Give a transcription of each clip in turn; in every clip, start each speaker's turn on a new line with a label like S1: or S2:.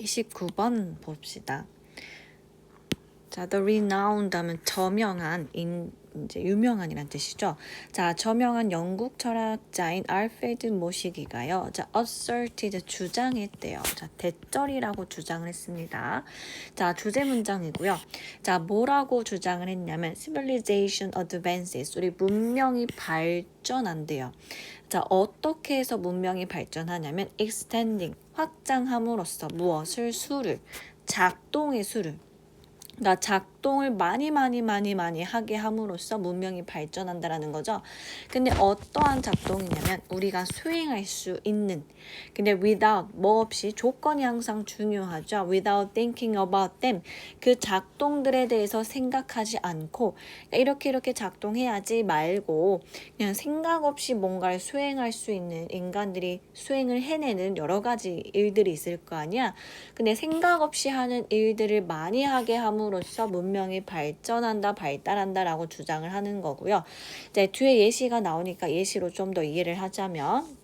S1: 29번 봅시다. 자, the renowned 하면 저명한, 이제 유명한이란 뜻이죠. 자, 저명한 영국 철학자인 알프레드 모시기가요. 자, asserted 주장했대요. 자, 대절이라고 주장을 했습니다. 자, 주제 문장이고요. 자, 뭐라고 주장을 했냐면 civilization advances, 우리 문명이 발전한대요. 자, 어떻게 해서 문명이 발전하냐면 extending, 확장함으로써 무엇을? 수를, 작동의 수를. 그러니까 작동을 많이 하게 함으로써 문명이 발전한다라는 거죠. 근데 어떠한 작동이냐면 우리가 수행할 수 있는, 근데 without, 뭐 없이, 조건이 항상 중요하죠. without thinking about them, 그 작동들에 대해서 생각하지 않고 이렇게 작동해야지 말고 그냥 생각 없이 뭔가를 수행할 수 있는, 인간들이 수행을 해내는 여러 가지 일들이 있을 거 아니야. 근데 생각 없이 하는 일들을 많이 하게 함으로써 문명이 발달한다 라고 주장을 하는 거고요. 이제 뒤에 예시가 나오니까 예시로 좀 더 이해를 하자면,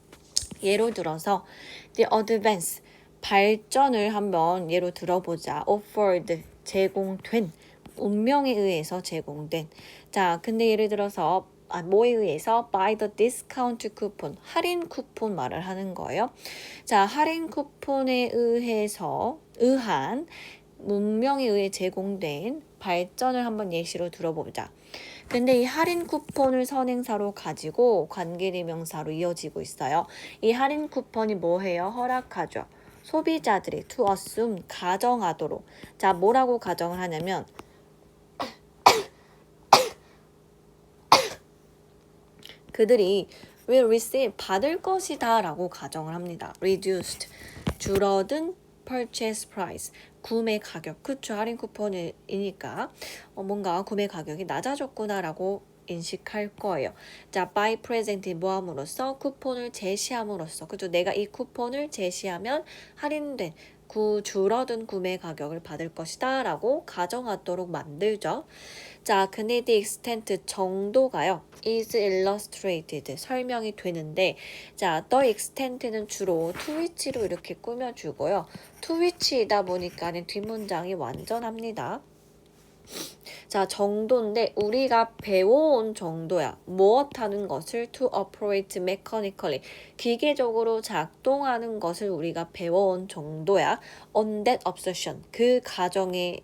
S1: 예로 들어서 the advance, 발전을 한번 예로 들어보자. offered, 제공된, 운명에 의해서 제공된. 자, 근데 예를 들어서 뭐에 의해서? by the discount coupon, 할인 쿠폰 말을 하는 거예요. 자, 할인 쿠폰에 의한 문명에 의해 제공된 발전을 한번 예시로 들어보자. 근데 이 할인 쿠폰을 선행사로 가지고 관계대명사로 이어지고 있어요. 이 할인 쿠폰이 뭐해요? 허락하죠. 소비자들이 to assume, 가정하도록. 자, 뭐라고 가정을 하냐면 그들이 will receive, 받을 것이다 라고 가정을 합니다. reduced, 줄어든 purchase price, 구매 가격. 그쵸, 할인 쿠폰이니까 뭔가 구매 가격이 낮아졌구나 라고 인식할 거예요. 자, by presenting, 뭐함으로써? 쿠폰을 제시함으로써. 그죠, 내가 이 쿠폰을 제시하면 할인된, 줄어든 구매 가격을 받을 것이다 라고 가정하도록 만들죠. 자, 근데 the extent, 정도가요, is illustrated, 설명이 되는데, 자, the extent는 주로 to which로 이렇게 꾸며주고요. to which이다 보니까는 뒷문장이 완전합니다. 자, 정도인데 우리가 배워온 정도야. 무엇하는 것을? to operate mechanically, 기계적으로 작동하는 것을 우리가 배워온 정도야. on that assumption, 그 가정에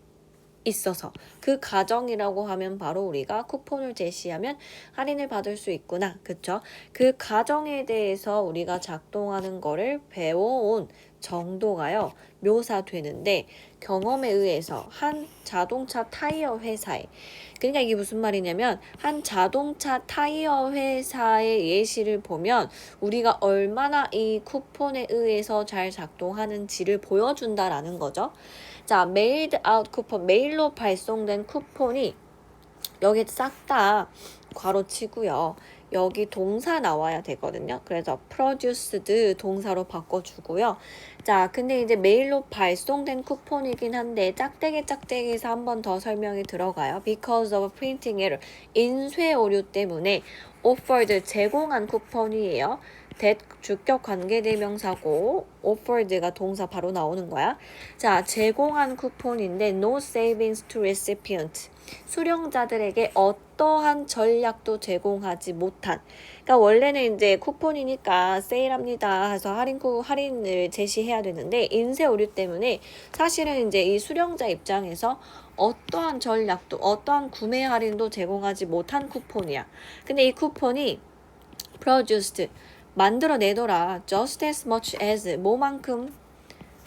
S1: 있어서. 그 가정이라고 하면 바로 우리가 쿠폰을 제시하면 할인을 받을 수 있구나. 그쵸? 그 가정에 대해서 우리가 작동하는 거를 배워온 정도가요, 묘사되는데 경험에 의해서 한 자동차 타이어 회사에, 그러니까 이게 무슨 말이냐면 한 자동차 타이어 회사의 예시를 보면 우리가 얼마나 이 쿠폰에 의해서 잘 작동하는지를 보여준다라는 거죠. 자, mailed out 쿠폰, 메일로 발송된 쿠폰이, 여기 싹 다 괄호 치고요. 여기 동사 나와야 되거든요. 그래서 produced 동사로 바꿔주고요. 자, 근데 이제 메일로 발송된 쿠폰이긴 한데 짝대기에서 한 번 더 설명이 들어가요. because of printing error, 인쇄 오류 때문에 offered, 제공한 쿠폰이에요. that 주격 관계대명사고 offered가 동사 바로 나오는 거야. 자, 제공한 쿠폰인데 no savings to recipient, 수령자들에게 어떠한 전략도 제공하지 못한. 그러니까 원래는 이제 쿠폰이니까 세일합니다 해서 할인을 제시해야 되는데 인쇄 오류 때문에 사실은 이제 이 수령자 입장에서 어떠한 전략도, 어떠한 구매 할인도 제공하지 못한 쿠폰이야. 근데 이 쿠폰이 produced, 만들어내더라. just as much as, 뭐만큼?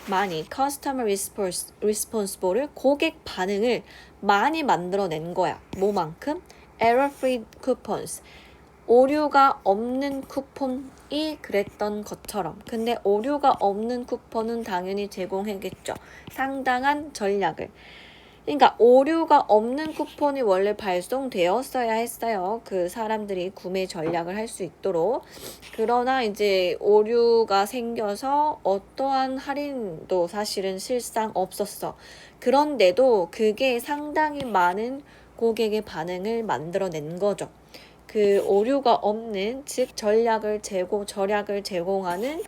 S1: 많이, customer response를, 고객 반응을 많이 만들어낸 거야. 뭐만큼? error-free coupons, 오류가 없는 쿠폰이 그랬던 것처럼. 근데 오류가 없는 쿠폰은 당연히 제공했겠죠. 상당한 전략을. 그러니까 오류가 없는 쿠폰이 원래 발송되었어야 했어요. 그 사람들이 구매 전략을 할 수 있도록. 그러나 이제 오류가 생겨서 어떠한 할인도 사실은 실상 없었어. 그런데도 그게 상당히 많은 고객의 반응을 만들어낸 거죠. 그 오류가 없는, 즉 절약을 제공하는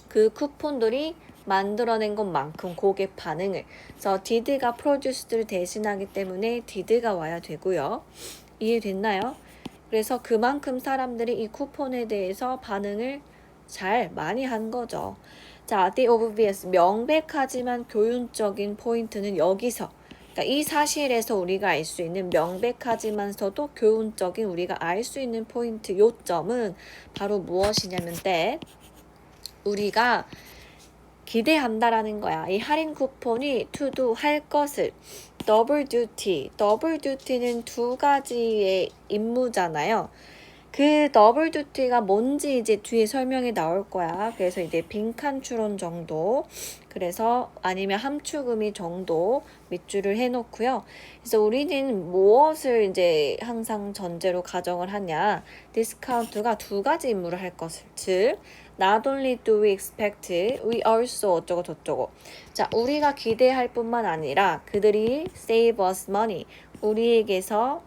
S1: 그 쿠폰들이 만들어낸 것만큼 고객 반응을. 그래서 did가 produced를 대신하기 때문에 did가 와야 되고요. 이해됐나요? 그래서 그만큼 사람들이 이 쿠폰에 대해서 반응을 잘 많이 한 거죠. 자, the obvious 명백하지만 교훈적인 포인트는 여기서. 그러니까 이 사실에서 우리가 알 수 있는 명백하지만서도 교훈적인 우리가 알 수 있는 포인트 요점은 바로 무엇이냐면 that 우리가 기대한다라는 거야. 이 할인 쿠폰이 to do 할 것을 더블 듀티는 두 가지의 임무잖아요. 그 더블 듀티가 뭔지 이제 뒤에 설명이 나올 거야. 그래서 이제 빈칸 추론 정도, 그래서 아니면 함축의미 정도 밑줄을 해놓고요. 그래서 우리는 무엇을 이제 항상 전제로 가정을 하냐? 디스카운트가 두 가지 임무를 할 것을, 즉 not only do we expect, we also 어쩌고 저쩌고. 자, 우리가 기대할 뿐만 아니라 그들이 save us money, 우리에게서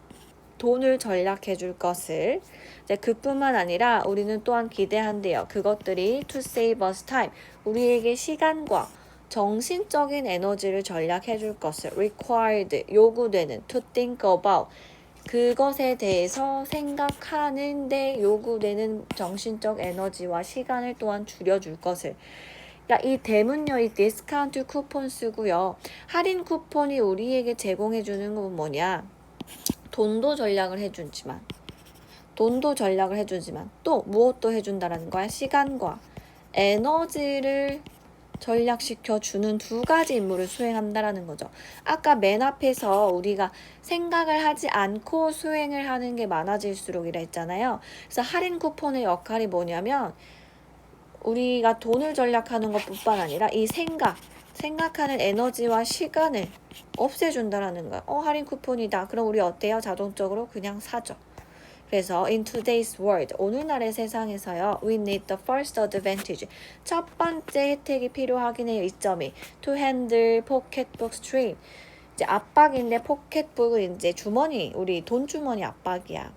S1: 돈을 절약해 줄 것을. 이제 그뿐만 아니라 우리는 또한 기대한대요. 그것들이 to save us time, 우리에게 시간과 정신적인 에너지를 절약해 줄 것을. required, 요구되는. to think about, 그것에 대해서 생각하는데 요구되는 정신적 에너지와 시간을 또한 줄여줄 것을. 그러니까 이 대문요, 이 디스카운트 쿠폰 쓰고요. 할인 쿠폰이 우리에게 제공해주는 건 뭐냐? 돈도 절약을 해주지만 또 무엇도 해준다라는 거야? 시간과 에너지를 전략시켜 주는 두 가지 임무를 수행한다라는 거죠. 아까 맨 앞에서 우리가 생각을 하지 않고 수행을 하는 게 많아질수록이라 했잖아요. 그래서 할인 쿠폰의 역할이 뭐냐면 우리가 돈을 절약하는 것뿐만 아니라 이 생각하는 에너지와 시간을 없애준다라는 거야. 할인 쿠폰이다. 그럼 우리 어때요? 자동적으로 그냥 사죠. 그래서 in today's world, 오늘날의 세상에서요, we need the first advantage. 첫 번째 혜택이 필요하긴 해요. 이 점이 to handle pocketbook stream. 이제 압박인데 포켓북은 이제 주머니, 우리 돈 주머니 압박이야.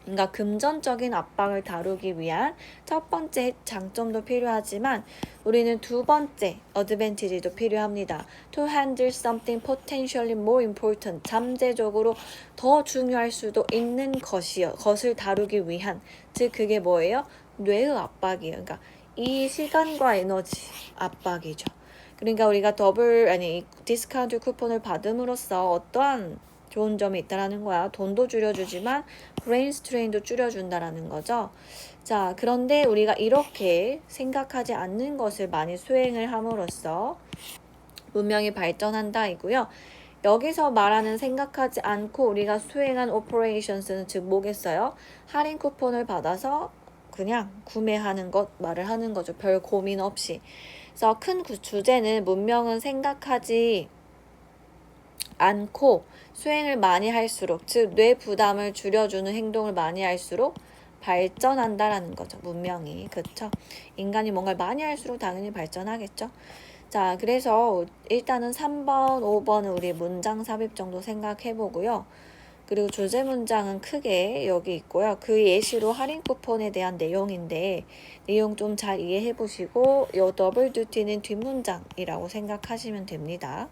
S1: 그러니까 금전적인 압박을 다루기 위한 첫 번째 장점도 필요하지만 우리는 두 번째 어드밴티지도 필요합니다. To handle something potentially more important, 잠재적으로 더 중요할 수도 있는 것을 다루기 위한, 즉 그게 뭐예요? 뇌의 압박이에요. 그러니까 이 시간과 에너지 압박이죠. 그러니까 우리가 디스카운트 쿠폰을 받음으로써 어떠한 좋은 점이 있다라는 거야. 돈도 줄여주지만 브레인 스트레인도 줄여준다라는 거죠. 자, 그런데 우리가 이렇게 생각하지 않는 것을 많이 수행을 함으로써 문명이 발전한다 이고요. 여기서 말하는 생각하지 않고 우리가 수행한 오퍼레이션스는 즉 뭐겠어요? 할인 쿠폰을 받아서 그냥 구매하는 것, 말을 하는 거죠. 별 고민 없이. 그래서 큰 주제는 문명은 생각하지 않고 수행을 많이 할수록, 즉 뇌 부담을 줄여주는 행동을 많이 할수록 발전한다라는 거죠. 문명이. 그렇죠? 인간이 뭔가를 많이 할수록 당연히 발전하겠죠. 자, 그래서 일단은 3번, 5번은 우리 문장 삽입 정도 생각해 보고요. 그리고 주제 문장은 크게 여기 있고요. 그 예시로 할인 쿠폰에 대한 내용인데 내용 좀 잘 이해해 보시고 요 더블 듀티는 뒷문장이라고 생각하시면 됩니다.